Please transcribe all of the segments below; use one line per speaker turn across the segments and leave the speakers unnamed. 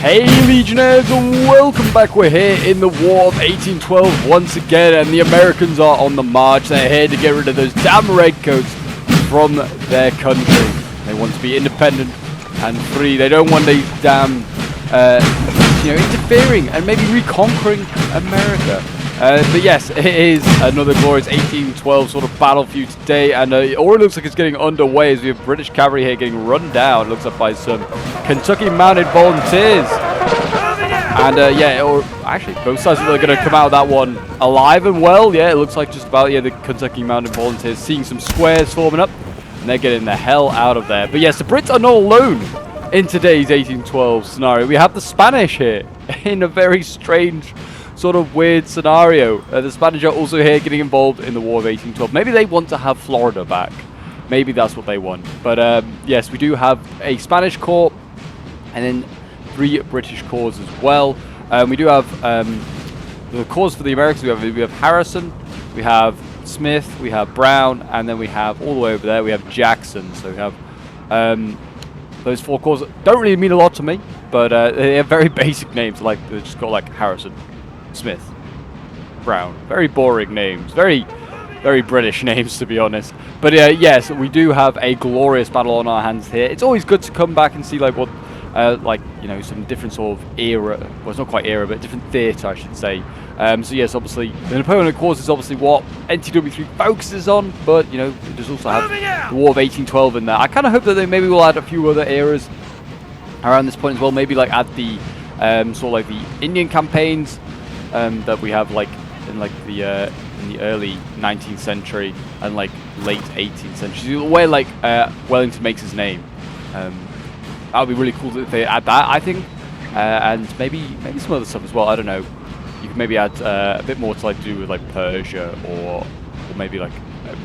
Hey Legionnaires, welcome back. We're here in the War of 1812 once again, and the Americans are on the march. They're here to get rid of those damn redcoats from their country. They want to be independent and free. They don't want these damn, interfering and maybe reconquering America. But yes, it is another glorious 1812 sort of battle for you today, and it already looks like it's getting underway as we have British cavalry here getting run down. It looks like by some Kentucky mounted volunteers. And actually both sides are going to come out of that one alive and well. Yeah, it looks like just about the Kentucky mounted volunteers seeing some squares forming up, and they're getting the hell out of there. But yes, the Brits are not alone in today's 1812 scenario. We have the Spanish here in a very strange sort of weird scenario. The Spanish are also here getting involved in the War of 1812. Maybe they want to have Florida back. Maybe that's what they want. But yes, we do have a Spanish corps and then 3 British corps as well. We do have the corps for the Americans. We have Harrison, we have Smith, we have Brown, and then we have all the way over there we have Jackson. So we have those 4 corps. Don't really mean a lot to me, but they have very basic names. Like they just got like Harrison, Smith, Brown. Very boring names. Very British names, to be honest. But yes, we do have a glorious battle on our hands here. It's always good to come back and see like what, some different sort of era. Well, it's not quite era, but different theatre, I should say. So yes, obviously the Napoleonic Wars is obviously what NTW3 focuses on, but it does also have the War of 1812 in there. I kind of hope that they maybe will add a few other eras around this point as well. Maybe like add the sort of like the Indian campaigns that we have like in the early 19th century and like late 18th century, where like Wellington makes his name. That would be really cool if they add that, I think, and maybe some other stuff as well. I don't know. You could maybe add a bit more to like do with like Persia or maybe like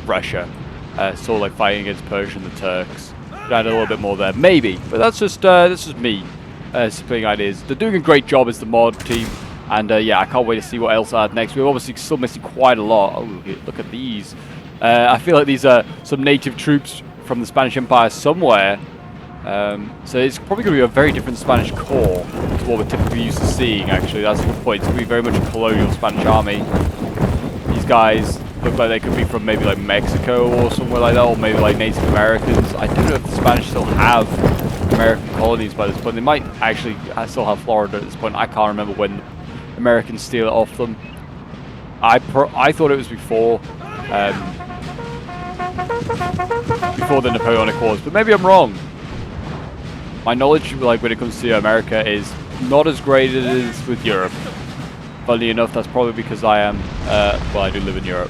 Russia, sort of like fighting against Persia and the Turks. Add a little bit more there, maybe. But that's just me spitting ideas. They're doing a great job as the mod team. And yeah, I can't wait to see what else I add next. We're obviously still missing quite a lot. Oh, look at these. I feel like these are some native troops from the Spanish Empire somewhere. So it's probably going to be a very different Spanish corps to what we're typically used to seeing, actually. That's a good point. It's going to be very much a colonial Spanish army. These guys look like they could be from maybe like Mexico or somewhere like that, or maybe like Native Americans. I don't know if the Spanish still have American colonies by this point. They might actually still have Florida at this point. I can't remember when Americans steal it off them. I thought it was before the Napoleonic Wars, but maybe I'm wrong. My knowledge, like when it comes to America, is not as great as it is with Europe. Funnily enough, that's probably because I am, I do live in Europe.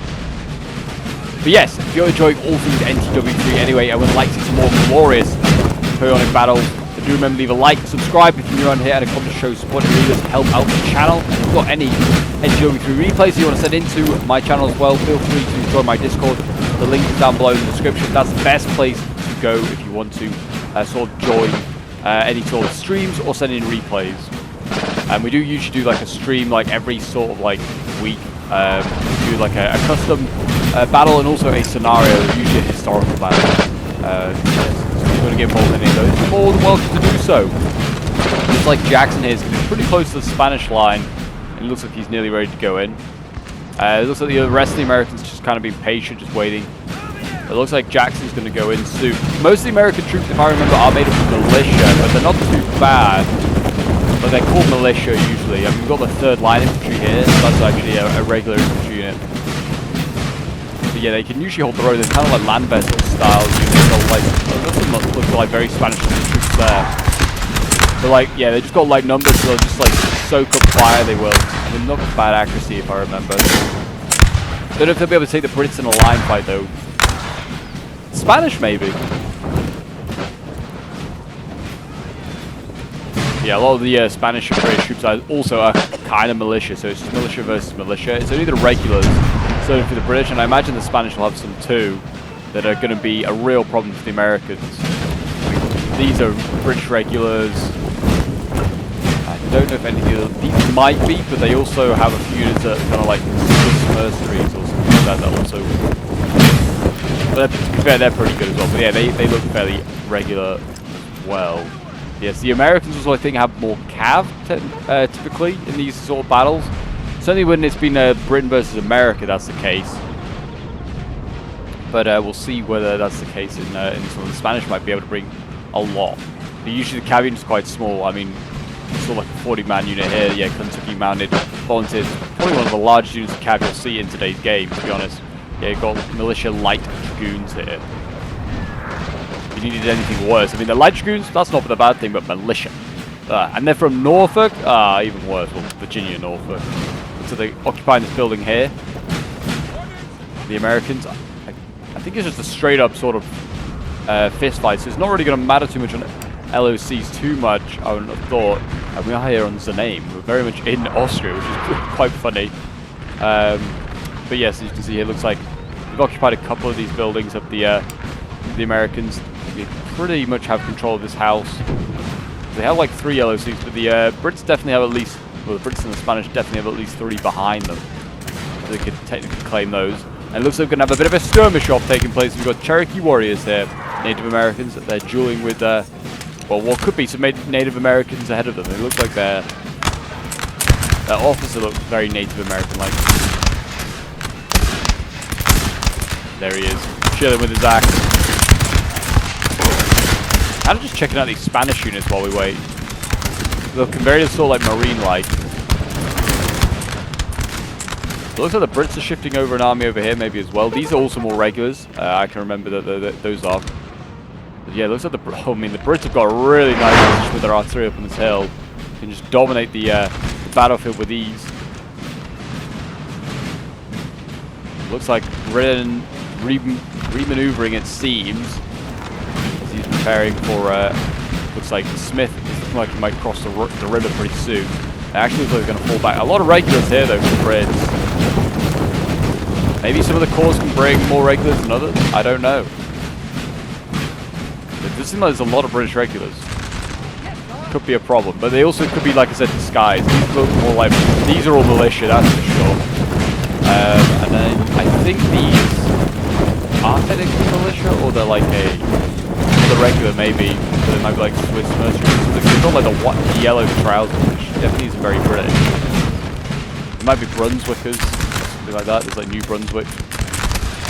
But yes, if you're enjoying all things NTW3 anyway, and would like to see some more glorious Napoleonic battles, do remember to leave a like, subscribe if you're new around here, and a comment to show support and leaders to help out the channel. If you've got any NTW3 replays you want to send into my channel as well, feel free to join my Discord. The link is down below in the description. That's the best place to go if you want to sort of join any sort of streams or send in replays. And we do usually do like a stream like every sort of like week. We do like a custom battle and also a scenario, usually a historical battle. If you want to get involved in any of those, you're more than welcome to do so. Looks like Jackson here is getting pretty close to the Spanish line. It looks like he's nearly ready to go in. It looks like the rest of the Americans just kind of being patient, just waiting. It looks like Jackson's going to go in soon. Most of the American troops, if I remember, are made up of militia, but they're not too bad. But they're called militia usually. I mean, we've got the 3rd Line Infantry here, so that's actually a regular infantry unit. But yeah, they can usually hold the road. They're kind of like land vessel style units. Like, look like very Spanish troops there. But like, yeah, they just got light numbers, so they'll just like soak up fire. They will. I mean, not with bad accuracy, if I remember. Don't know if they'll be able to take the Brits in a line fight though. Spanish, maybe. Yeah, a lot of the Spanish and British troops are also kind of militia, so it's just militia versus militia. It's only the regulars serving for the British, and I imagine the Spanish will have some too that are going to be a real problem for the Americans. These are British regulars. I don't know if any of these might be, but they also have a few units that are kind of like Swiss mercenaries or something like that also. But to be fair, they're pretty good as well. But yeah, they look fairly regular as well. Yes, the Americans also, I think, have more cav typically in these sort of battles. Certainly when it's been Britain versus America, that's the case. But we'll see whether that's the case in some of the Spanish might be able to bring a lot. But usually the cav unit's quite small. I mean, it's sort of like a 40-man unit here. Yeah, Kentucky Mounted Volunteers. Probably one of the largest units of cav you'll see in today's game, to be honest. Yeah, you've got militia light dragoons here. If you needed anything worse. I mean, the light dragoons, that's not a bad thing, but militia. And they're from Norfolk. Even worse. Well, Virginia, Norfolk. So they're occupying this building here. The Americans, I think it's just a straight-up sort of fist fight, so it's not really going to matter too much on LOCs too much, I wouldn't have thought. And we are here on Znaim. We're very much in Austria, which is quite funny. But yes, as you can see here, it looks like we've occupied a couple of these buildings of the Americans. They pretty much have control of this house. They have like 3 LOCs, but the Brits definitely have at least, well, the Brits and the Spanish definitely have at least 3 behind them. So they could technically claim those. And it looks like we're going to have a bit of a skirmish off taking place. We've got Cherokee warriors here, Native Americans, that they're dueling with, well, what could be some Native Americans ahead of them. It looks like their officer looks very Native American-like. There he is, chilling with his axe. I'm just checking out these Spanish units while we wait. Looking very sort of like Marine-like. It looks like the Brits are shifting over an army over here maybe as well. These are also more regulars. I can remember that those are. But yeah, it looks like the Brits have got a really nice position with their artillery up on this hill. You can just dominate the battlefield with ease. Looks like Britain re-maneuvering, it seems. As he's preparing for, looks like Smith is looking like he might cross the river pretty soon. It actually looks like they're going to fall back. A lot of regulars here though for the Brits. Maybe some of the corps can bring more regulars than others. I don't know. It does seem like there's a lot of British regulars. Could be a problem, but they also could be, like I said, disguised. These look more like, these are all militia, that's for sure. And then I think these are technically militia, or they're like the regular maybe, but they might be like Swiss mercenaries. They've got like the yellow trousers, which definitely is very British. It might be Brunswickers. Something like that. There's like New Brunswick.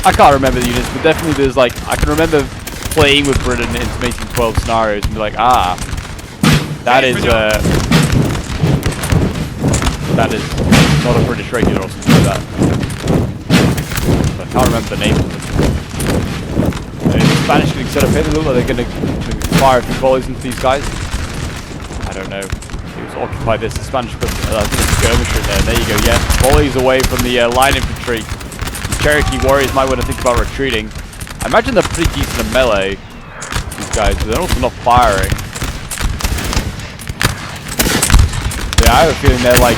I can't remember the units, but definitely there's like, I can remember playing with Britain in some 1812 scenarios and be like, that is not a British regular or something like that. But I can't remember the name of them. The Spanish getting set up here, they look like they're going to fire a few volleys into these guys. I don't know. Occupy this. The Spanish put a skirmisher in there. There you go. Yeah, volleys away from the line infantry. The Cherokee warriors might want to think about retreating. I imagine they're pretty decent in melee, these guys, but they're also not firing. Yeah, I have a feeling they're like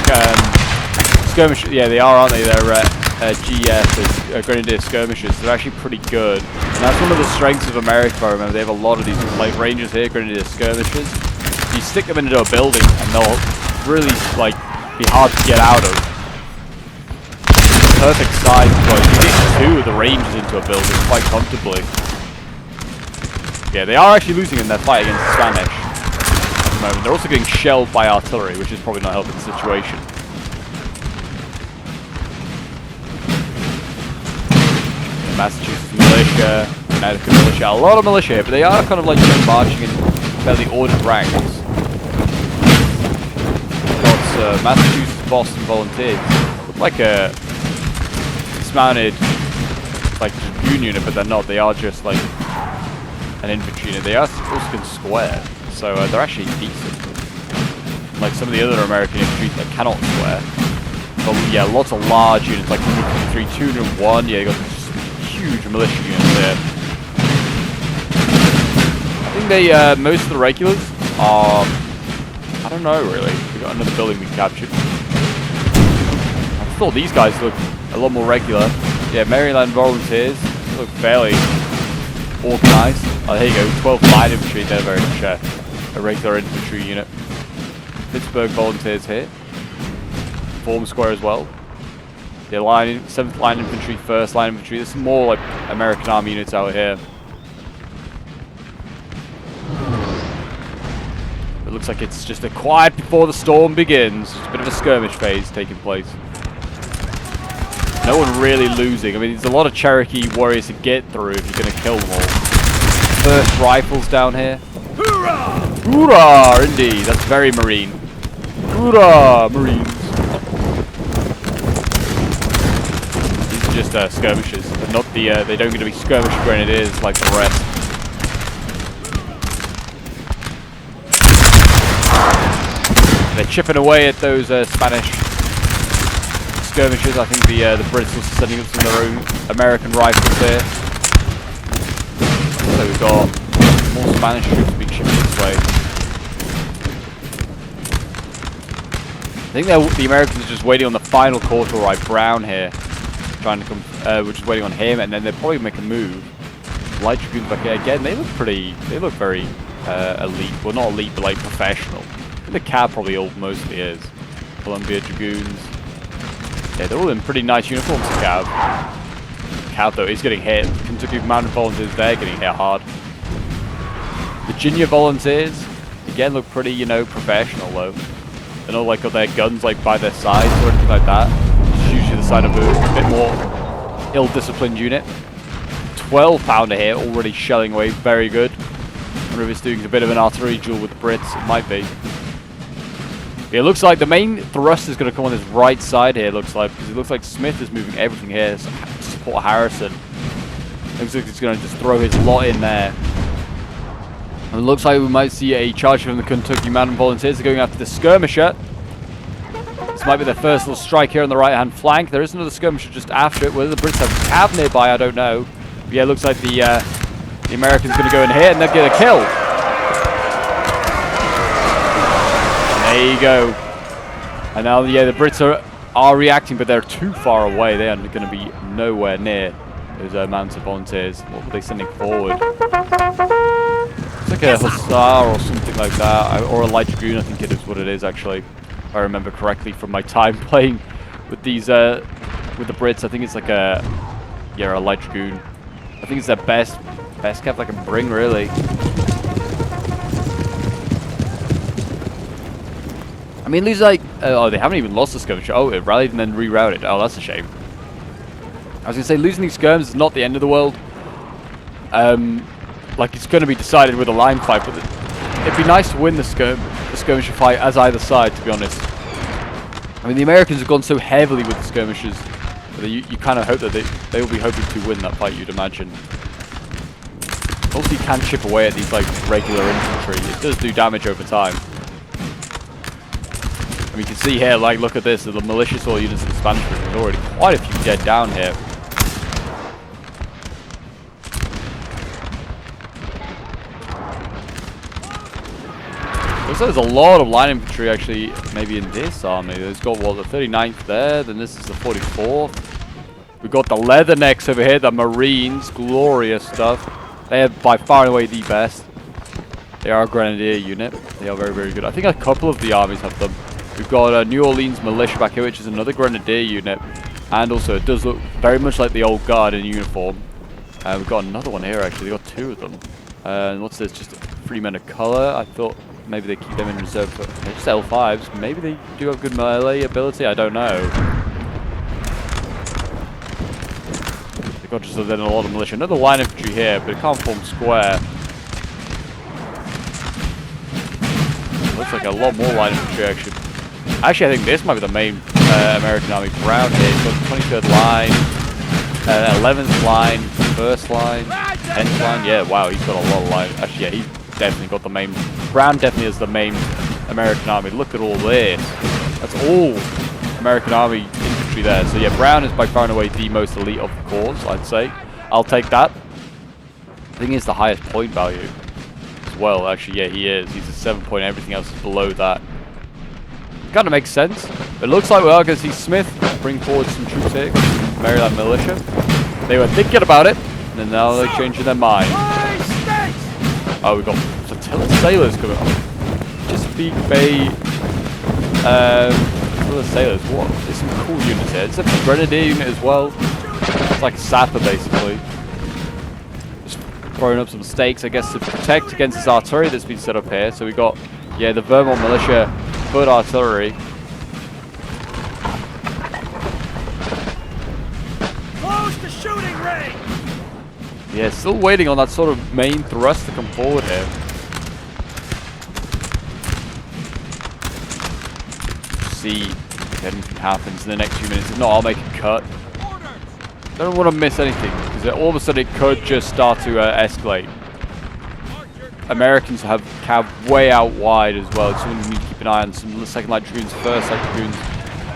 skirmishers. Yeah, they are, aren't they? They're GF, Grenadier skirmishers. They're actually pretty good. And that's one of the strengths of America. I remember they have a lot of these like rangers here, Grenadier skirmishers. You stick them into a building and they'll really like be hard to get out of. Perfect size, but you get 2 of the ranges into a building quite comfortably. Yeah, they are actually losing in their fight against the Spanish at the moment. They're also getting shelled by artillery, which is probably not helping the situation. Massachusetts militia, Connecticut militia, a lot of militia here, but they are kind of like marching in fairly ordered ranks. Massachusetts Boston Volunteers look like a dismounted like dragoon unit, but they're not. They are just like an infantry unit. They are also in square, so they're actually decent. Like some of the other American infantry that cannot square. But yeah, lots of large units like 153, 201. Yeah, you got this huge militia units there. I think they most of the regulars are. I don't know really. We got another building we captured. I thought these guys look a lot more regular. Yeah, Maryland volunteers look fairly organized. Oh, there you go, 12 line infantry. They're very much a regular infantry unit. Pittsburgh volunteers here. Form square as well. Yeah, 7th line infantry, 1st line infantry. There's some more like American army units out here. looks like it's just a quiet before the storm begins. Just a bit of a skirmish phase taking place. No one really losing. I mean, there's a lot of Cherokee warriors to get through if you're going to kill them all. First rifles down here. Hoorah! Hoorah! Indeed. That's very Marine. Hoorah! Marines. These are just skirmishes. But not the, they don't get to be skirmish grenadiers like the rest. They're chipping away at those Spanish skirmishers. I think the Brits are setting up some of their own American rifles here. So we've got more Spanish troops being shipped this way. I think the Americans are just waiting on the final corporal, right, Brown here, trying to come. We're just waiting on him, and then they'll probably make a move. Light Dragoons back here again. They look pretty. They look very elite. Well, not elite, but like professional. The cab probably all mostly is. Columbia Dragoons. Yeah, they're all in pretty nice uniforms, the cab. Cab, though, is getting hit. Kentucky Mounted Volunteers, they're getting hit hard. Virginia Volunteers, again, look pretty, you know, professional, though. They're not like got their guns, like, by their sides or anything like that. It's usually the sign of a bit more ill-disciplined unit. 12-pounder here, already shelling away, very good. I wonder if it's doing a bit of an artillery duel with the Brits. It might be. It looks like the main thrust is going to come on this right side here, looks like, because it looks like Smith is moving everything here to support Harrison. Looks like he's going to just throw his lot in there. And it looks like we might see a charge from the Kentucky Mounted Volunteers. They're going after the skirmisher. This might be their first little strike here on the right-hand flank. There is another skirmisher just after it. Whether the Brits have a cab nearby, I don't know. But yeah, it looks like the Americans going to go in here and they'll get a kill. There you go. And now, yeah, the Brits are reacting, but they're too far away. They are going to be nowhere near those mounted volunteers. What were they sending forward? It's like a hussar or something like that, or a light dragoon. I think it is what it is, actually. If I remember correctly from my time playing with these with the Brits. I think it's like a light dragoon. I think it's their best cap I can bring, really. I mean, these like, oh, they haven't even lost the skirmisher. Oh, it rallied and then rerouted. Oh, that's a shame. I was going to say, losing these skirms is not the end of the world. Like, it's going to be decided with a line fight, but it'd be nice to win the skirmisher fight as either side, to be honest. I mean, the Americans have gone so heavily with the skirmishers that you kind of hope that they will be hoping to win that fight, you'd imagine. Also, you can chip away at these, like, regular infantry. It does do damage over time. I mean, you can see here, like, look at this, the militia soil units of the Spanish. There's already quite a few dead down here. Looks like there's a lot of line infantry, actually, maybe in this army. There's got, what, the 39th there, then this is the 44th. We've got the Leathernecks over here, the Marines, glorious stuff. They are by far and away the best. They are a grenadier unit. They are very, very good. I think a couple of the armies have them. We've got a New Orleans militia back here, which is another grenadier unit, and also it does look very much like the old guard in uniform. We've got another one here, actually. We've got two of them. And what's this? Just 3 men of color. I thought maybe they keep them in reserve for just L5s. Maybe they do have good melee ability. I don't know. They've got just then a lot of militia. Another line infantry here, but it can't form square. Looks like a lot more line infantry, actually. Actually, I think this might be the main American Army. Brown here. He's got the 23rd line, 11th line, 1st line, 10th line. Yeah, wow, he's got a lot of line. Actually, yeah, he's definitely got the main. Brown definitely is the main American Army. Look at all this. That's all American Army infantry there. So yeah, Brown is by far and away the most elite of the corps, I'd say. I'll take that. I think he's the highest point value as well. Actually, yeah, he is. He's a 7 point. Everything else is below that. Kind of makes sense. It looks like we are going to see Smith bring forward some troops here. Maryland militia. They were thinking about it, and then now they're changing their mind. Oh, we've got flotilla sailors coming up. Chesapeake Bay. Flotilla sailors. What? There's some cool units here. It's a grenadier unit as well. It's like a sapper, basically. Just throwing up some stakes, I guess, to protect against this artillery that's been set up here. So we've got Yeah, the Vermont militia, foot artillery.
Close the shooting range!
Yeah, still waiting on that sort of main thrust to come forward here. See if anything happens in the next few minutes. If not, I'll make a cut. I don't want to miss anything, because all of a sudden it could just start to escalate. Americans have cav way out wide as well, so we need to keep an eye on some second light dragoons, first light dragoons,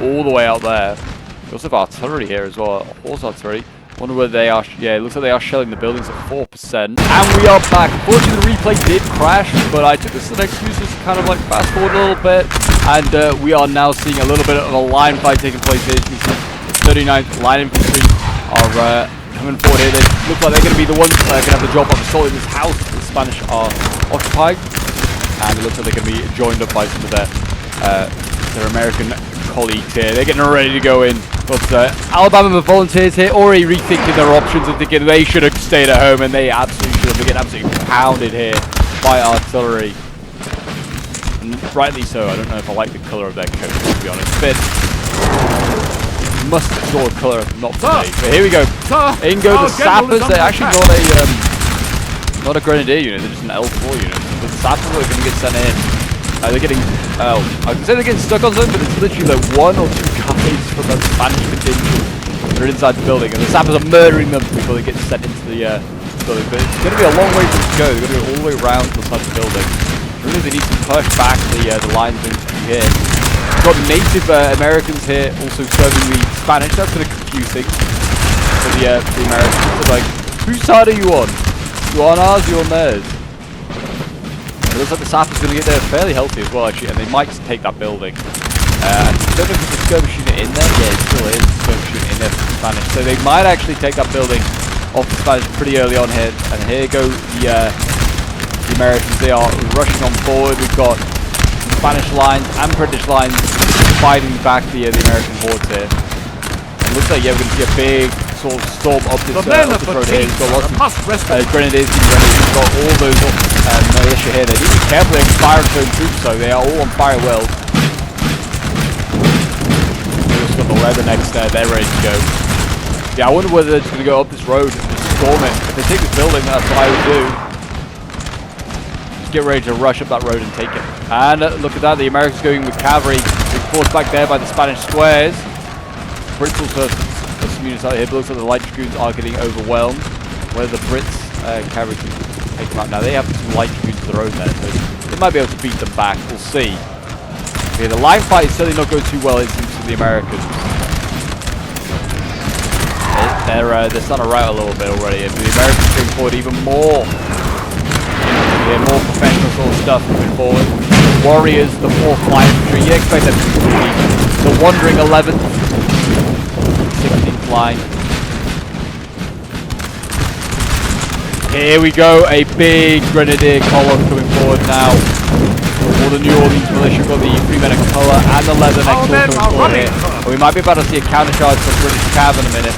all the way out there. We also have artillery here as well, horse artillery. Wonder where they are. Yeah, it looks like they are shelling the buildings at 4%. And we are back. Unfortunately, the replay did crash, but I took this as an excuse to kind of like fast forward a little bit. And we are now seeing a little bit of a line fight taking place here. You can see the 39th Line Infantry are coming forward here. They look like they're going to be the ones that are going to have the job of assaulting this house that the Spanish are occupying. And it looks like they're going to be joined up by some of their American colleagues here. They're getting ready to go in. But Alabama volunteers here already rethinking their options and thinking they should have stayed at home, and they absolutely should have. They're getting absolutely pounded here by artillery. And rightly so. I don't know if I like the colour of their coats, to be honest. But mustard sort of colour, not for me. But here we go. In go the sappers. They actually not a grenadier unit, they're just an L4 unit. The sappers are going to get sent in. They're getting, I was say they're getting stuck on something, but it's literally like one or two guys from the Spanish contingent that are inside the building, and the sappers are murdering them before they get sent into the building. But it's going to be a long way to go. They're going to go all the way around the side of the building. Really, they need to push back the lines of infantry here. We've got native Americans here also serving the Spanish. That's going to confuse things for the Americans. They're like, whose side are you on? You on ours, you on theirs? It looks like the sappers going to get there fairly healthy as well, actually, and they might just take that building. I don't know if there's a skirmish unit in there. Yeah, it still is a skirmish unit in there for the Spanish. So they might actually take that building off the Spanish pretty early on here. And here go the Americans. They are rushing on forward. We've got Spanish lines and British lines fighting back the American hordes here. It looks like, yeah, we're going to see a big sort of storm up this road here. We've got lots of grenadiers getting ready. We've got all those militia here. They need to be careful and fire into their troops, so they are all on fire well. We've just got the Leathernecks there. They're ready to go. Yeah, I wonder whether they're just going to go up this road and just storm it. If they take this building, that's what I would do. Just get ready to rush up that road and take it. And look at that, the Americans going with cavalry. Being forced back there by the Spanish squares. Brits also have some units out here, but looks like the light dragoons are getting overwhelmed. Whether the Brits cavalry can take them out now. They have some light dragoons of their own there, so they might be able to beat them back. We'll see. Okay, the line fight is certainly not going too well, it seems, to the Americans. They're starting to rout a little bit already. The Americans going forward even more. Yeah, more professional sort of stuff moving forward. Warriors, the 4th Line Infantry. You expect them to be the wandering 11th, 16th line. Here we go, a big grenadier column coming forward now. All the New Orleans militia, got the Freemen of Colour and the Leathernecks all coming forward here. And we might be about to see a countercharge from British Cav in a minute.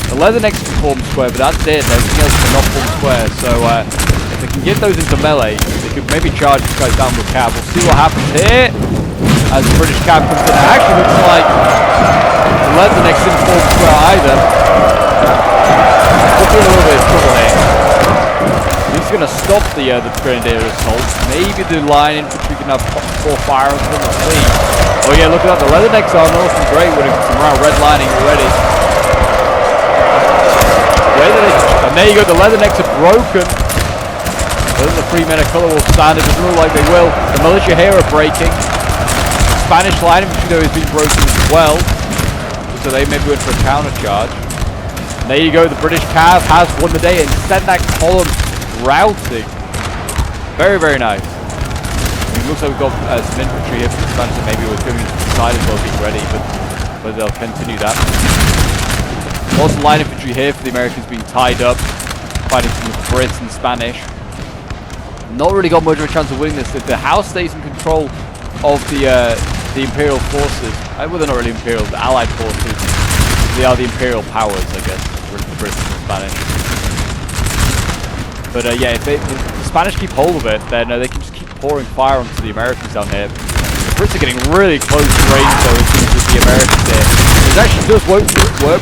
The Leathernecks can form square, but that's it. Everything else cannot form square. So if they can get those into melee, they could maybe charge these guys down with Cav. We'll see what happens here as the British Cav comes in. It actually looks like the Leathernecks didn't form square either. Could be a little bit of trouble here. He's going to stop the Grenadier assault. Maybe the Line Infantry can have 4 firearms from the fleet. Oh yeah, look at that. The Leathernecks are looking great with some red lining already. And there you go, the Leathernecks are broken. Whether the Freemen of Colour will stand, it doesn't look like they will. The militia here are breaking. The Spanish Line Infantry though has been broken as well. So they may be in for a counter charge. And there you go, the British Cav has won the day and sent that column routing. Very, very nice. It looks like we've got some infantry here for the Spanish that maybe we're going to the side as well, being ready, but whether they'll continue that. Also Line Infantry here for the Americans being tied up, fighting from the Brits and Spanish. Not really got much of a chance of winning this. The house stays in control of the Imperial forces. Well, they're not really Imperial, the Allied forces. They are the Imperial powers, I guess, for the British and Spanish. But yeah, if the Spanish keep hold of it, then they can just keep pouring fire onto the Americans down here. The Brits are getting really close to range though, it seems, with the Americans here. It actually does work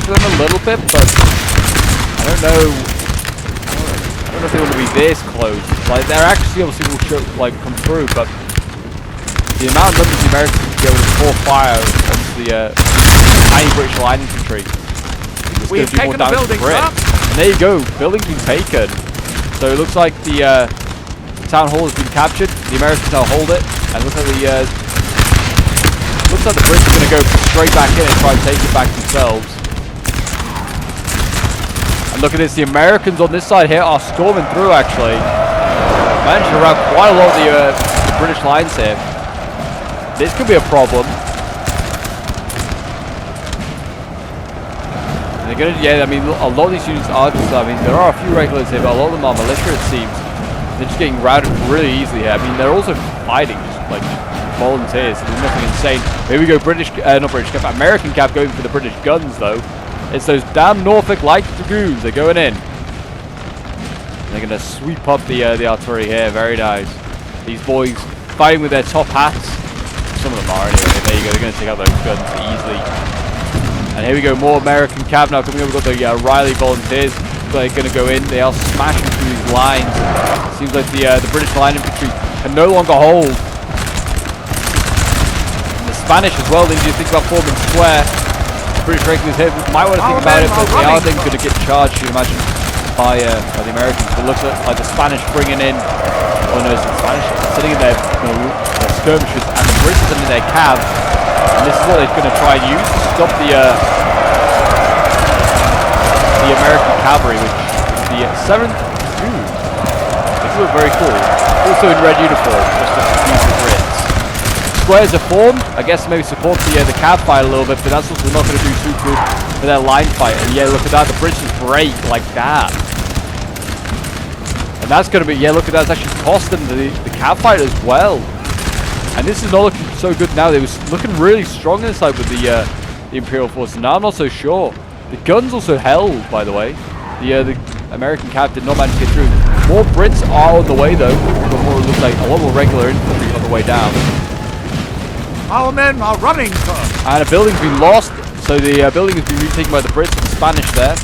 for them a little bit, but I don't know. I don't know if they want to be this close. Like, they're actually obviously will show, like, come through, but the amount of numbers the Americans can be able to pour fire onto the tiny British line infantry is going to do more damage to the Brits. And there you go, building's been taken. So it looks like the town hall has been captured. The Americans now hold it, and looks like the Brits are going to go straight back in and try and take it back themselves. And look at this, the Americans on this side here are storming through. Actually, managed to rout quite a lot of the British lines here. This could be a problem. And they're gonna, yeah, I mean, a lot of these units are just, I mean, there are a few regulars here, but a lot of them are militia, it seems. They're just getting routed really easily here. I mean, they're also fighting, just like volunteers, so there's nothing insane. Here we go, not British cap, American cap going for the British guns, though. It's those damn Norfolk Light Dragoons, they're going in. They're gonna sweep up the artillery here, very nice. These boys fighting with their top hats. Some of them are anyway. There you go, they're going to take out those guns easily. And here we go, more American cav now coming up. We've got the Riley volunteers. They're going to go in. They are smashing through these lines. Seems like the British line infantry can no longer hold. And the Spanish as well, they need to think about forming square. The British regulars here might want to think about it, but they are then going to get charged, you imagine, by the Americans. But it looks like the Spanish bringing in, oh no, it's the Spanish sitting in their skirmishers, and the Brits are in their cav, and this is what they're going to try and use to stop the American cavalry, which is the 7th June. This looks very cool. Also in red uniform, just to confuse the Brits. Squares are formed, I guess, to maybe support the cav fight a little bit, but that's also not going to do too good for their line fight. And yeah, look at that, the Brits just break like that. And that's going to be, yeah, look at that, it's actually cost them the cav fight as well. And this is not looking so good now. They was looking really strong on this side with the Imperial force. And now I'm not so sure. The guns also held, by the way. The American cav did not manage to get through. More Brits are on the way though. But more, it looks like a lot more regular infantry on the way down.
Our men are running, sir.
And a building's been lost. So the building has been retaken by the Brits and the Spanish there.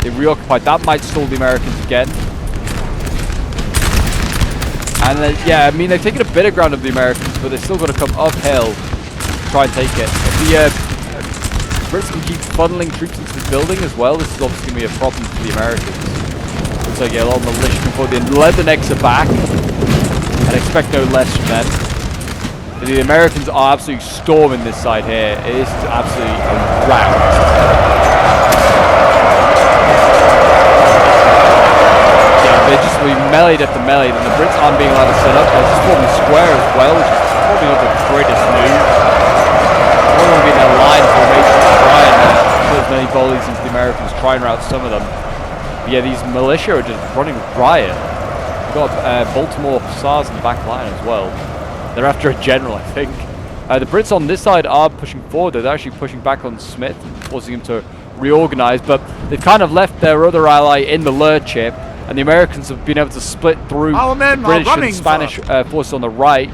They reoccupied. That might stall the Americans again. And yeah, I mean, they've taken a bit of ground of the Americans, but they're still going to come uphill to try and take it. If the Brits can keep funneling troops into the building as well, this is obviously going to be a problem for the Americans. Looks like, yeah, a lot of militia before the Leathernecks are back. And expect no less from them. But the Americans are absolutely storming this side here. It is absolutely a rout. They're just being meleeed after meleeed, and the Brits aren't being allowed to set up. They're just forming square as well, which is probably not the greatest move. They don't want to be in their line formation to try and put as many volleys into the Americans, try and rout some of them. But yeah, these militia are just running riot. We've got Baltimore Hussars in the back line as well. They're after a general, I think. The Brits on this side are pushing forward. They're actually pushing back on Smith, forcing him to reorganize, but they've kind of left their other ally in the lurch here. And the Americans have been able to split through the British and Spanish forces on the right,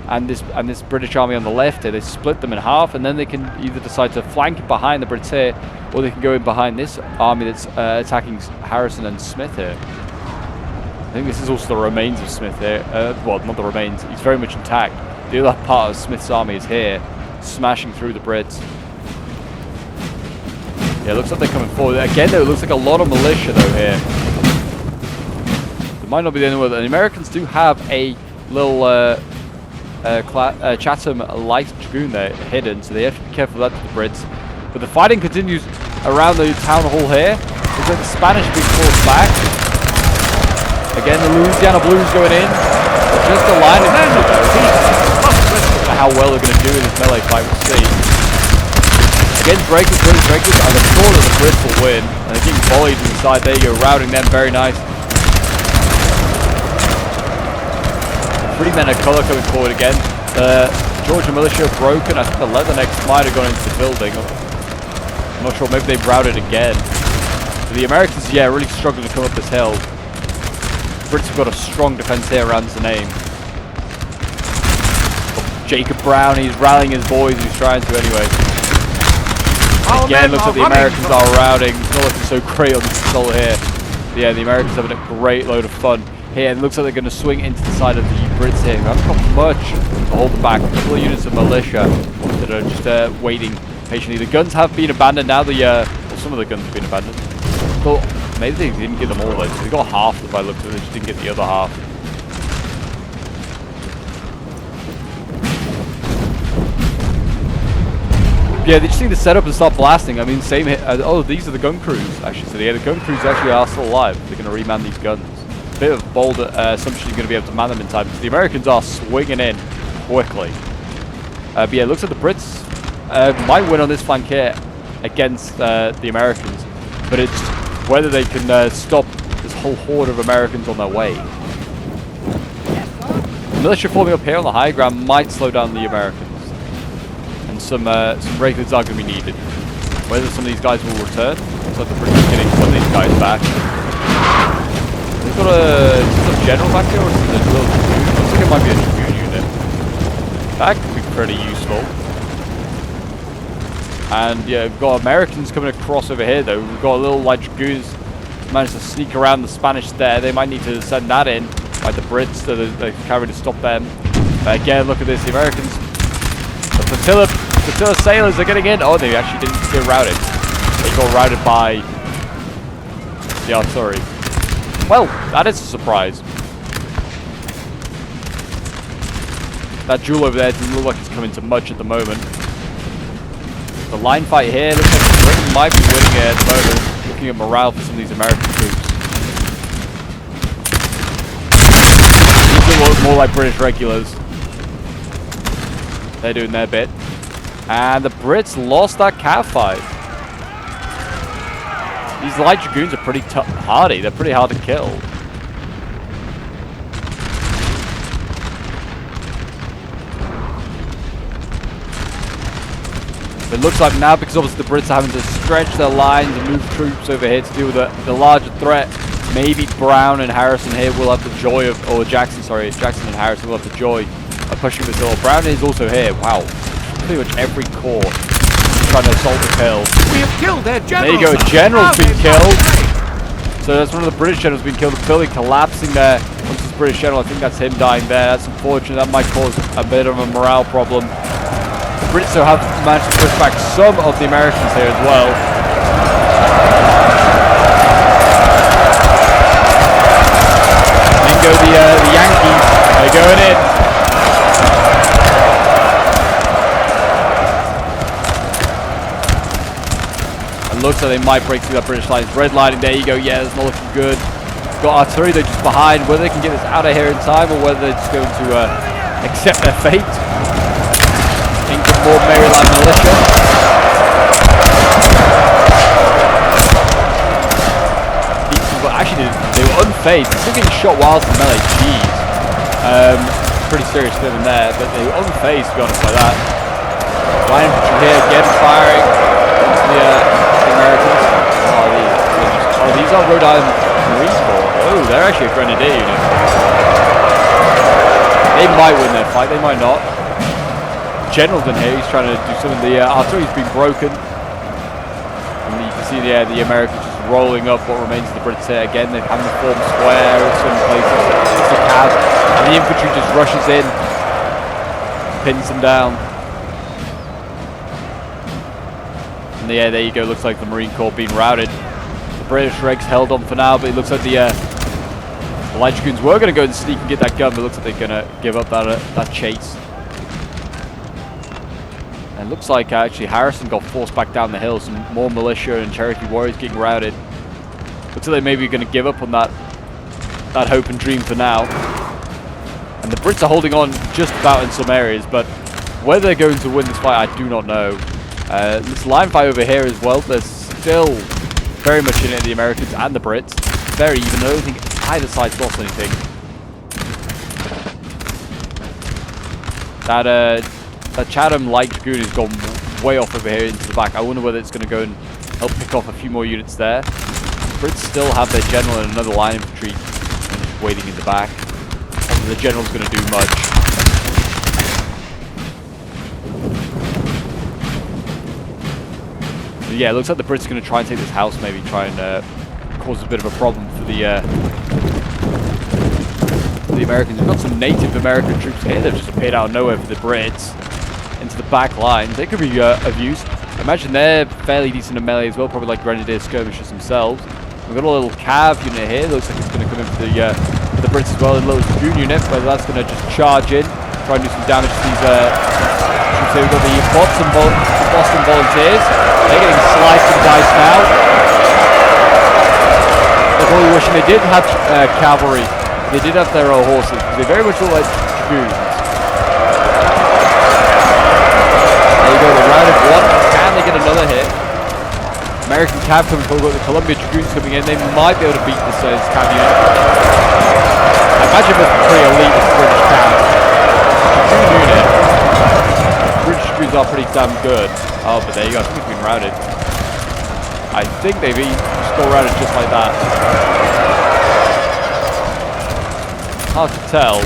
and this British army on the left here. They split them in half, and then they can either decide to flank behind the Brits here, or they can go in behind this army that's attacking Harrison and Smith here. I think this is also the remains of Smith here. Well, not the remains. He's very much intact. The other part of Smith's army is here, smashing through the Brits. Yeah, it looks like they're coming forward. Again, though, it looks like a lot of militia, though, here. Might not be the only one. The Americans do have a little Chatham Light Dragoon there hidden, so they have to be careful of that to the Brits. But the fighting continues around the town hall here. Looks like the Spanish are being forced back. Again, the Louisiana Blues going in. Just a line of though. I don't know how well they're going to do in this melee fight, we'll see. Again, British breakers, I'm sure that the Brits will win. And they're getting volleyed inside. There you go, routing them, very nice. Three men of colour coming forward again. The Georgia militia are broken. I think the Leathernecks might have gone into the building. I'm not sure, maybe they've routed again. So the Americans, yeah, really struggling to come up this hill. The Brits have got a strong defence here around Zaname. Jacob Brown, he's rallying his boys, he's trying to anyway.
Our
Again,
men
looks
are
like the
running,
Americans
sir.
are routing. It's not looking so great on this assault here. But yeah, the Americans having a great load of fun here. And it looks like they're going to swing into the side of the Brits here. They haven't got much to hold them back. A couple of units of militia that are just waiting patiently. The guns have been abandoned now. Well, some of the guns have been abandoned. Well, maybe they didn't get them all though. So they got half of them by the looks of it. They just didn't get the other half. Yeah, they just need to set up and start blasting. I mean, same hit. Oh, these are the gun crews, actually. So yeah, the gun crews actually are still alive. They're going to reman these guns. Bit of a bold assumption you're going to be able to man them in time. So the Americans are swinging in quickly. But yeah, it looks like the Brits might win on this flank here against the Americans. But it's whether they can stop this whole horde of Americans on their way. The militia forming up here on the high ground might slow down the Americans. Some regulars are going to be needed. Whether some of these guys will return, looks like the British are getting some of these guys back. We've got a general back here, or is it a little dragoon? Looks like it might be a dragoon unit. That could be pretty useful. And yeah, we've got Americans coming across over here though. We've got a little light dragoons managed to sneak around the Spanish there. They might need to send that in by the Brits so that they can carry to stop them. But again, look at this, the Americans. The flotilla sailors are getting in. Oh, they actually didn't get routed. They got routed by the artillery. Well, that is a surprise. That duel over there doesn't look like it's coming to much at the moment. The line fight here looks like Britain might be winning it at the moment. Looking at morale for some of these American troops. These look more like British regulars. They're doing their bit. And the Brits lost that cav fight. These light dragoons are pretty hardy. They're pretty hard to kill. It looks like now, because obviously the Brits are having to stretch their lines and move troops over here to deal with the larger threat, maybe Brown and Harrison here will have the joy of, or Jackson and Harrison will have the joy of pushing this all. Brown is also here. Wow. Pretty much every corps trying to assault the hill.
We have killed their general.
There you go, general's been killed. So that's one of the British generals being killed. The building collapsing there. Once this British general, I think that's him dying there. That's unfortunate. That might cause a bit of a morale problem. The Brits still have managed to push back some of the Americans here as well. Then go the Yankees. They're going in. Looks like they might break through that British lines. Red lining, there you go. Yeah, it's not looking good. Got artillery, they're just behind. Whether they can get this out of here in time or whether they're just going to accept their fate. Think of more Maryland militia. But actually, they were unfazed. They're still getting shot whilst in melee. Jeez. Pretty serious for them there, but they were unfazed to be honest by that. Line infantry here again firing. The Americans. Oh, these are Rhode Island Marine Corps. Oh, they're actually a grenadier unit. They might win their fight, they might not. General's in here, he's trying to do something. The artillery's been broken. And you can see the Americans just rolling up what remains of the Brits here. Again, they're having to form square in some places. It's a cav. And the infantry just rushes in. Pins them down. Yeah, there you go. Looks like the Marine Corps being routed. The British regs held on for now, but it looks like the light dragoons were going to go and sneak and get that gun, but it looks like they're going to give up that chase. And it looks like actually Harrison got forced back down the hill. Some more militia and Cherokee warriors getting routed. Looks like they may be going to give up on that hope and dream for now. And the Brits are holding on just about in some areas, but whether they're going to win this fight, I do not know. This line fight over here as well, there's still very much in it, the Americans and the Brits. Very even, I don't think either side's lost anything. That Chatham light dragoon has gone way off over here into the back. I wonder whether it's going to go and help pick off a few more units there. The Brits still have their general and another line infantry just waiting in the back. I don't think the general's going to do much. Yeah, it looks like the Brits are going to try and take this house, maybe try and cause a bit of a problem for the Americans. We've got some Native American troops here. They've just appeared out of nowhere for the Brits into the back lines. They could be of use. I imagine they're fairly decent in melee as well, probably like Grenadier skirmishers themselves. We've got a little cav unit here. Looks like it's going to come in for the Brits as well. A little Dragoon unit, whether that's going to just charge in, try and do some damage to these troops here. We've got the Boston Volunteers. They're getting sliced and diced now. They're probably wishing they did have cavalry. They did have their own horses, because they very much look like dragoons. There you go, the round of one. Can they get another hit? American cav coming forward, the Columbia Dragoons coming in. They might be able to beat this cav unit. I imagine it's pretty elite, this British cav. Dragoon unit. British Dragoons are pretty damn good. Oh, but there you go, I think it's been routed. I think they've just got routed just like that. Hard to tell.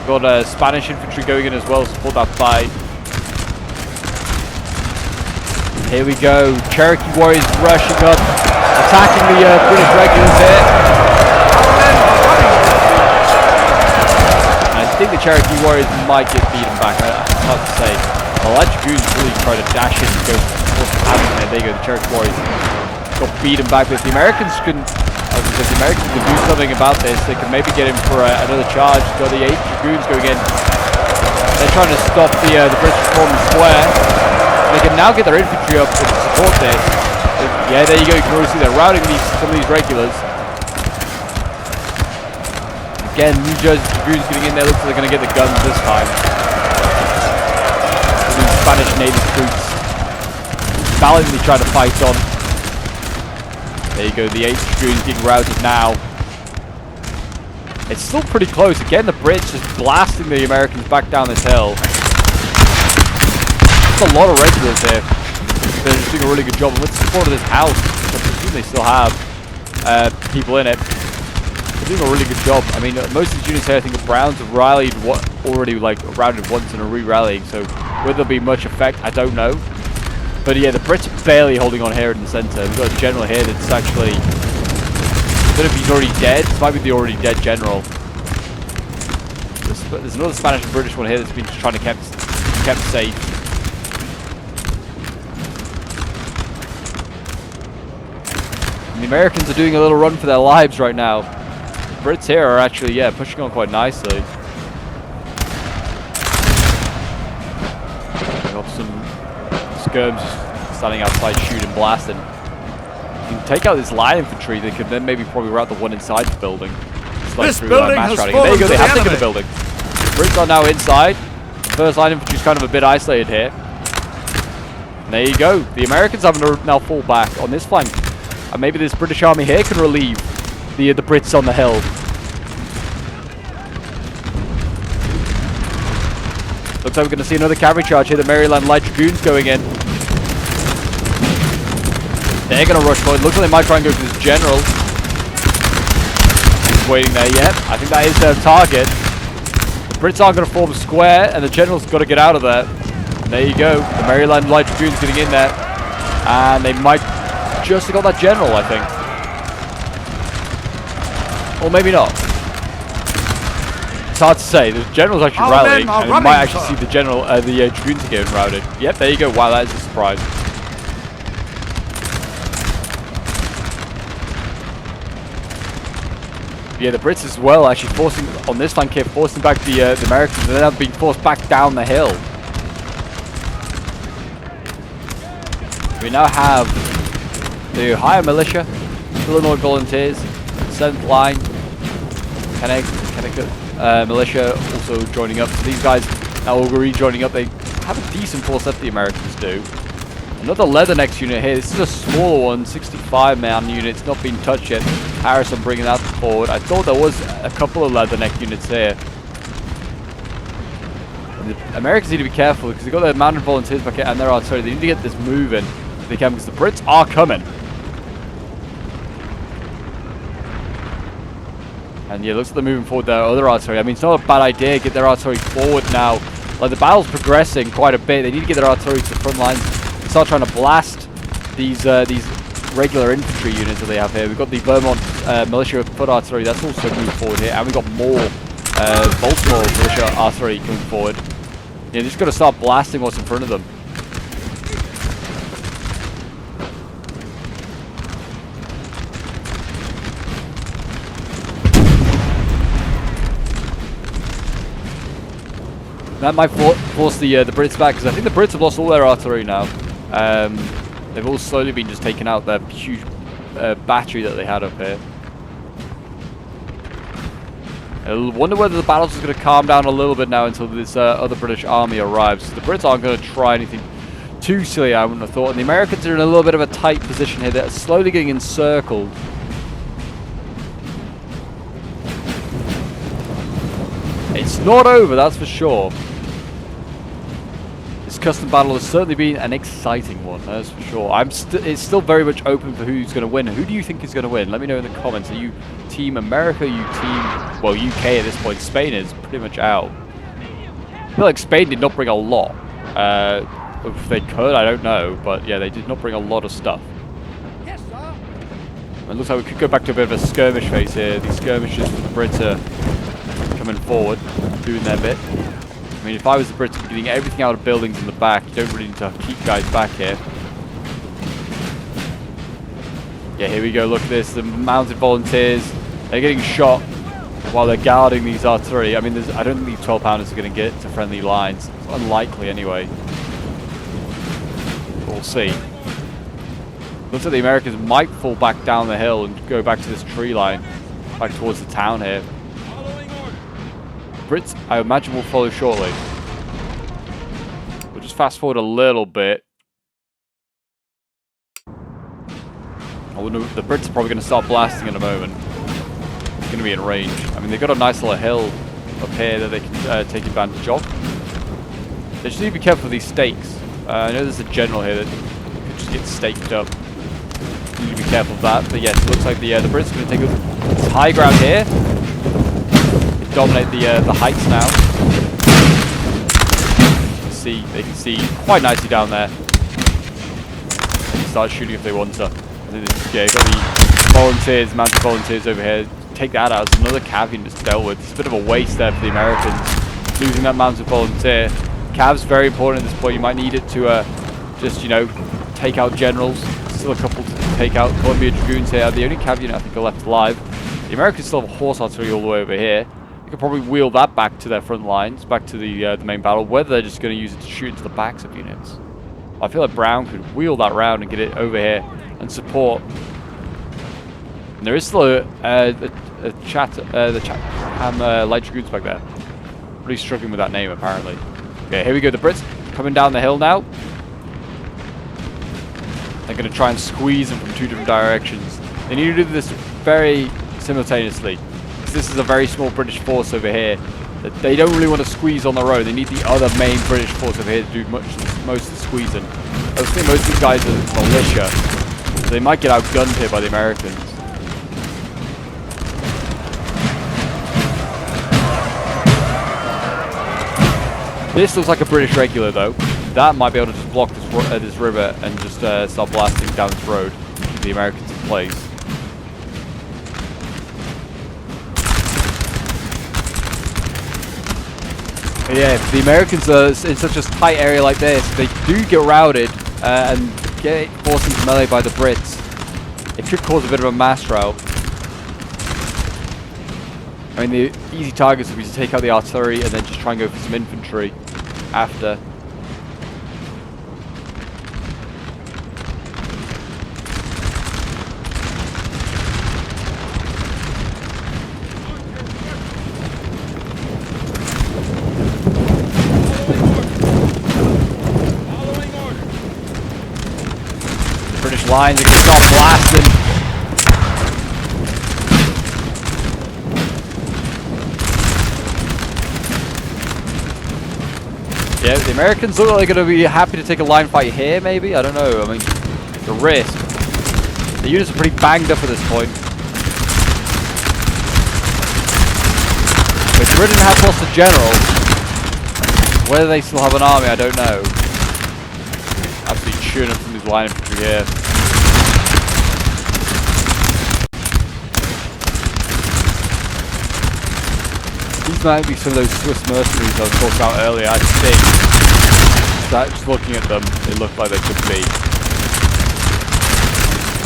Got Spanish infantry going in as well, support that fight. Here we go, Cherokee warriors rushing up, attacking the British regulars here. And I think the Cherokee warriors might get beaten back, it's hard to say. Well, that Dragoons really try to dash in and go for there. There you go, the Cherokee warriors got beaten back, but the Americans can, because the Americans can do something about this. They can maybe get in for another charge. Got the 8 Dragoons going in. They're trying to stop the British forming square. They can now get their infantry up to support this. Yeah, there you go. You can already see they're routing some of these regulars. Again, New Jersey Dragoons getting in there. Looks like they're going to get the guns this time. These Spanish native troops valiantly trying to fight on. There you go, the 8 Dragoons getting routed now. It's still pretty close. Again, the Brits just blasting the Americans back down this hill. There's a lot of regulars here. They're just doing a really good job. And with the support of this house, I presume they still have people in it. They're doing a really good job. I mean, most of the units here, I think the Browns have rallied already, like, routed once and are re-rallying. So whether there'll be much effect, I don't know. But yeah, the Brits are barely holding on here in the centre. We've got a general here that's actually, I don't know if he's already dead. This might be the already dead general. There's another Spanish and British one here that's been just trying to kept safe. And the Americans are doing a little run for their lives right now. The Brits here are actually, yeah, pushing on quite nicely. We've got some skirms standing outside shooting, blasting. You can take out this line infantry. They could then maybe probably route the one inside the building.
This building has fallen.
There you go, they have taken
enemy.
the building. Brits are now inside. First line infantry is kind of a bit isolated here. And there you go. The Americans have now fall back on this flank. And maybe this British army here can relieve the Brits on the hill. Looks like we're going to see another cavalry charge here. The Maryland Light Dragoons going in. They're going to rush forward. Looks like they might try and go for this general. He's waiting there. Yep, I think that is their target. The Brits are going to form a square, and the general's got to get out of there. And there you go. The Maryland Light Dragoons getting in there. And they might just have got that general, I think. Or maybe not. It's hard to say. The general's actually rallying, and we might actually see the general, the Dragoons are getting routed. Yep, there you go. Wow, that is a surprise. Yeah, the Brits as well, actually forcing on this flank here, forcing back the Americans, and then have been forced back down the hill. We now have the Ohio Militia, Illinois Volunteers, 7th Line, Connecticut Militia also joining up. So these guys now will be joining up. They have a decent force that the Americans do. Another Leathernecks unit here. This is a smaller one, 65-man unit. It's not been touched yet. Harrison bringing that forward. I thought there was a couple of Leatherneck units here. And the Americans need to be careful because they've got their mounted volunteers back here and their artillery. They need to get this moving if they can because the Brits are coming. And yeah, looks like they're moving forward their other artillery. I mean, it's not a bad idea to get their artillery forward now. Like, the battle's progressing quite a bit. They need to get their artillery to the front lines. Start trying to blast these regular infantry units that they have here. We've got the Vermont militia foot artillery. That's also moved forward here, and we've got more Baltimore militia artillery coming forward. Yeah, they've just got to start blasting what's in front of them. That might force the Brits back, because I think the Brits have lost all their artillery now. They've all slowly been just taking out their huge battery that they had up here. I wonder whether the battle's going to calm down a little bit now until this other British army arrives. The Brits aren't going to try anything too silly, I wouldn't have thought. And the Americans are in a little bit of a tight position here. They're slowly getting encircled. It's not over, that's for sure. This custom battle has certainly been an exciting one, that's for sure. It's still very much open for who's going to win. Who do you think is going to win? Let me know in the comments. Are you Team America? Are you Team, well, UK at this point? Spain is pretty much out. I feel like Spain did not bring a lot. If they could, I don't know. But yeah, they did not bring a lot of stuff.
Yes, sir.
It looks like we could go back to a bit of a skirmish phase here. These skirmishes for the Brits are coming forward, doing their bit. I mean, if I was the Brits, getting everything out of buildings in the back, you don't really need to keep guys back here. Yeah, here we go. Look at this. The mounted volunteers, they're getting shot while they're guarding these artillery. I mean, I don't think these 12-pounders are going to get to friendly lines. It's unlikely anyway. We'll see. Looks like the Americans might fall back down the hill and go back to this tree line, back towards the town here. Brits, I imagine, will follow shortly. We'll just fast forward a little bit. I wonder if the Brits are probably going to start blasting in a moment. It's going to be in range. I mean, they've got a nice little hill up here that they can take advantage of. They just need to be careful with these stakes. I know there's a general here that could just get staked up. You need to be careful of that. But yes, it looks like the Brits are going to take this high ground here. Dominate the heights now. They can see quite nicely down there. They can start shooting if they want to. I think this, yeah, got the volunteers, mounted volunteers over here. Take that out. It's another cav unit that's dealt with. It's a bit of a waste there for the Americans, losing that mounted volunteer. Cav's very important at this point. You might need it to just, you know, take out generals. Still a couple to take out. Columbia Dragoons here. The only cav unit I think are left alive. The Americans still have horse artillery all the way over here. You could probably wheel that back to their front lines, back to the main battle, whether they're just going to use it to shoot into the backs of units. I feel like Brown could wheel that round and get it over here and support. And there is still the Chatham Light Dragoons back there. Pretty struggling with that name, apparently. Okay, here we go. The Brits coming down the hill now. They're going to try and squeeze them from two different directions. They need to do this very simultaneously. This is a very small British force over here that they don't really want to squeeze on their own. They need the other main British force over here to do most of the squeezing. I was thinking most of these guys are militia, so they might get outgunned here by the Americans. This looks like a British regular though. That might be able to just block this river and just start blasting down this road, keep the Americans in place. Yeah, if the Americans are in such a tight area like this, they do get routed and get forced into melee by the Brits. It could cause a bit of a mass rout. I mean, the easy targets would be to take out the artillery and then just try and go for some infantry after. Lines are going to start blasting. Yeah, the Americans look like they're going to be happy to take a line fight here, maybe? I don't know. I mean, the risk. The units are pretty banged up at this point. But Britain has lost a general. Whether they still have an army, I don't know. Absolutely chewing up some of these line infantry here. might be some of those Swiss mercenaries I was talking about earlier, I think. Just looking at them, they look like they could be.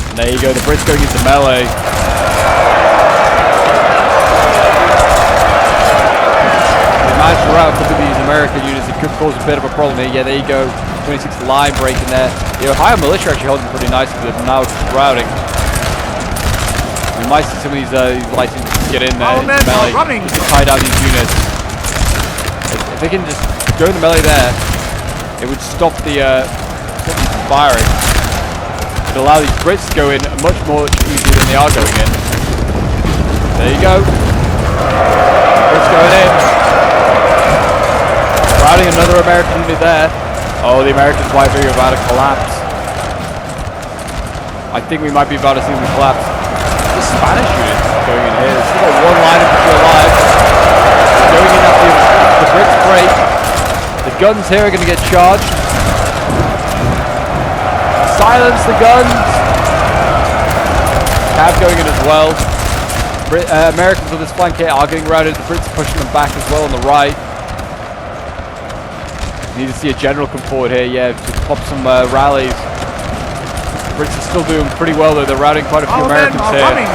And there you go, the Brits going into melee. They managed to rout a couple of these American units. It could cause a bit of a problem here. Yeah, there you go. 26 line breaking there. You know, higher militia actually holding pretty nicely, but now just routing. We might see some of these lights get in there.
Men are running.
Just to tie down these units. If they can just go in the melee there, it would stop the from firing. It would allow these Brits to go in much more easily than they are going in. There you go. Brits going in. Routing another American unit there. Oh, the Americans might be about to collapse. I think we might be about to see them collapse. The Spanish unit going in here. There's still got one line infantry alive. Going in after the Brits break. The guns here are going to get charged. Silence the guns. Cav going in as well. Americans on this flank here are getting routed. The Brits are pushing them back as well on the right. Need to see a general come forward here, yeah, to pop some rallies. The Brits are still doing pretty well though, they're routing quite a few Americans here.
Running.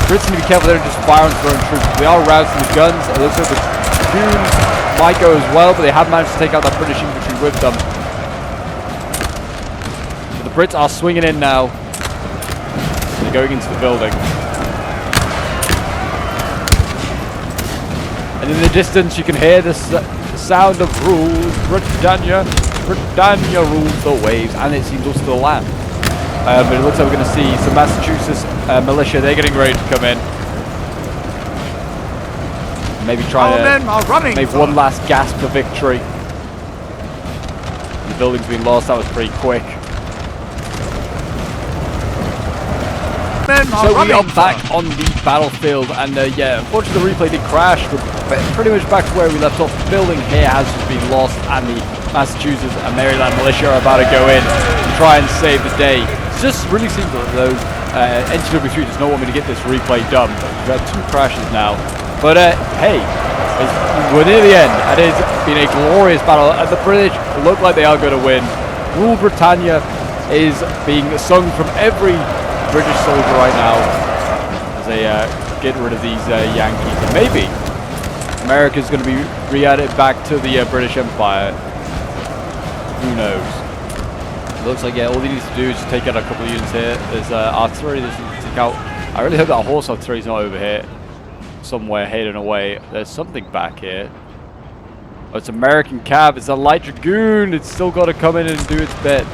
Brits need to be careful there and just fire on throwing troops. They are routing the guns. It looks like the Dragoons might go as well, but they have managed to take out that British infantry with them. But the Brits are swinging in now. They're going into the building. And in the distance, you can hear the sound of rules. Britannia rules the waves, and it seems also the land. But it looks like we're going to see some Massachusetts militia. They're getting ready to come in. Maybe try to make one last gasp for victory. The building's been lost. That was pretty quick. So we are back on the battlefield, and yeah, unfortunately the replay did crash, but pretty much back to where we left off. The building here has just been lost, and the Massachusetts and Maryland militia are about to go in and try and save the day. It just really seems that those NTW does not want me to get this replay done. We've had 2 crashes now, but hey, we're near the end, and it's been a glorious battle, and the British look like they are going to win. Rule Britannia is being sung from every British soldier right now as they get rid of these Yankees. And maybe America's going to be re-added back to the British Empire. Who knows? It looks like, yeah, all he needs to do is just take out a couple of units here. There's artillery that needs to take out. I really hope that horse artillery is not over here. Somewhere hidden away. There's something back here. Oh, it's American cav. It's a light dragoon. It's still got to come in and do its bit.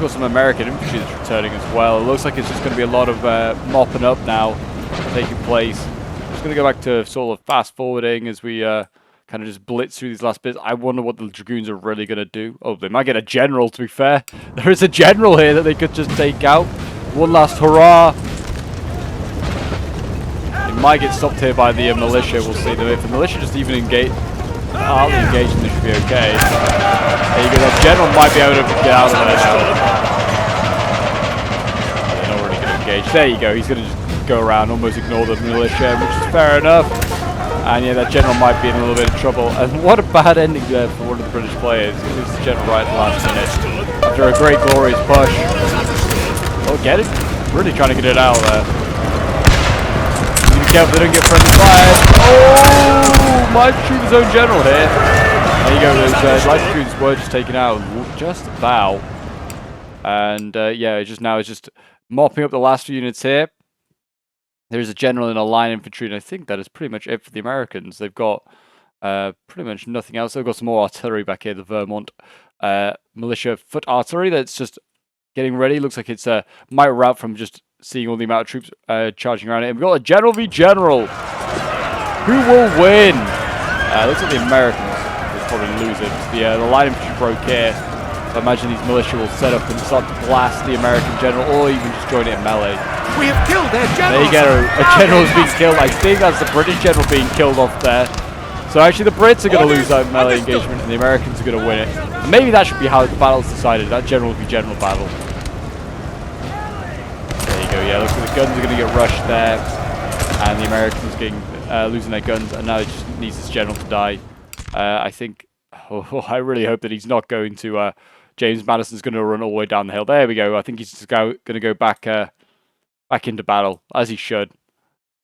Got some American infantry that's returning as well. It looks like it's just going to be a lot of mopping up now taking place. I'm just going to go back to sort of fast forwarding as we kind of just blitz through these last bits. I wonder what the Dragoons are really going to do. Oh, they might get a general, to be fair. There is a general here that they could just take out. One last hurrah. It might get stopped here by the militia. We'll see. If the militia just even engage, hardly engaged, then they should be okay. There you go. That general might be able to get out of there now. They're not really going to engage. There you go. He's going to just go around, almost ignore the militia, which is fair enough. And yeah, that general might be in a little bit of trouble. And what a bad ending there for one of the British players. He loses the general right at the last minute after a great, glorious push. Oh, get it? Really trying to get it out of there. Be careful they don't get friendly fire. Oh, might shoot his own general here. There you go, those light dragoons were just taken out, just about. And yeah, it's just mopping up the last few units here. There's a general in a line infantry, and I think that is pretty much it for the Americans. They've got pretty much nothing else. They've got some more artillery back here, the Vermont militia foot artillery that's just getting ready. Looks like it's might route from just seeing all the amount of troops charging around it. And we've got a general v general. Who will win? Looks like the Americans will probably lose it. The line infantry broke here. I imagine these militia will set up and start to blast the American general, or even just join it in melee.
We have killed their general.
There you go. A general is being killed. I think that's the British general being killed off there. So actually the Brits are going to lose that melee engagement and the Americans are going to win it. Maybe that should be how the battle's decided. That general will be general battle. There you go. Yeah, looks like the guns are going to get rushed there. And the Americans getting losing their guns. And now it just needs this general to die. I think... Oh, I really hope that he's not going to... James Madison's going to run all the way down the hill. There we go. I think he's just going to go back into battle, as he should.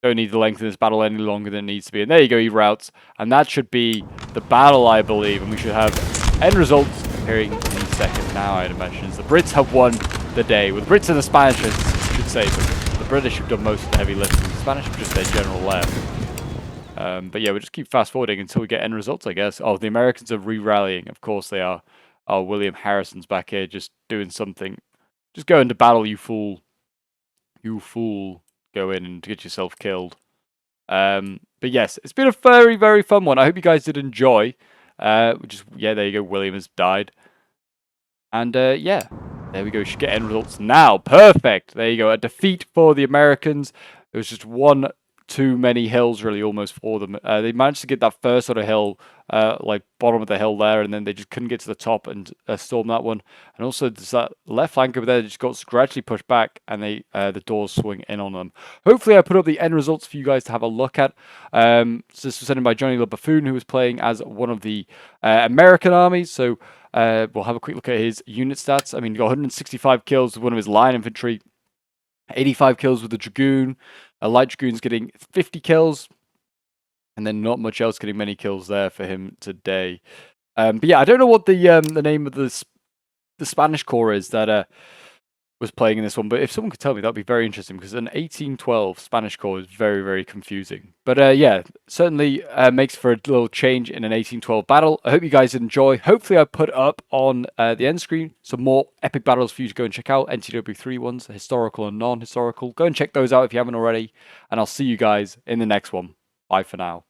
Don't need to lengthen this battle any longer than it needs to be. And there you go, he routes. And that should be the battle, I believe. And we should have end results appearing in a second now, I'd imagine. The Brits have won the day. With the Brits and the Spanish, I should say. But the British have done most of the heavy lifting. The Spanish have just their general left. But yeah, we'll just keep fast forwarding until we get end results, I guess. Oh, the Americans are re-rallying. Of course they are. Oh, William Harrison's back here just doing something. Just go into battle, you fool. You fool. Go in and get yourself killed. But yes, it's been a very, very fun one. I hope you guys did enjoy. Yeah, there you go. William has died. And yeah, there we go. We should get end results now. Perfect. There you go. A defeat for the Americans. It was just one too many hills, really, almost for them. They managed to get that first sort of hill, like bottom of the hill there, and then they just couldn't get to the top and storm that one. And also, there's that left flank over there that just got gradually pushed back, and the doors swing in on them. Hopefully, I put up the end results for you guys to have a look at. So this was sent in by Johnny the Buffoon, who was playing as one of the American armies. So we'll have a quick look at his unit stats. I mean, he got 165 kills with one of his line infantry, 85 kills with the Dragoon. A light Dragoon's getting 50 kills. And then not much else getting many kills there for him today. But yeah, I don't know what the name of the Spanish corps is that was playing in this one. But if someone could tell me, that'd be very interesting. Because an 1812 Spanish corps is very, very confusing. But yeah, certainly makes for a little change in an 1812 battle. I hope you guys enjoy. Hopefully I put up on the end screen some more epic battles for you to go and check out. NTW 3 ones, historical and non-historical. Go and check those out if you haven't already. And I'll see you guys in the next one. Bye for now.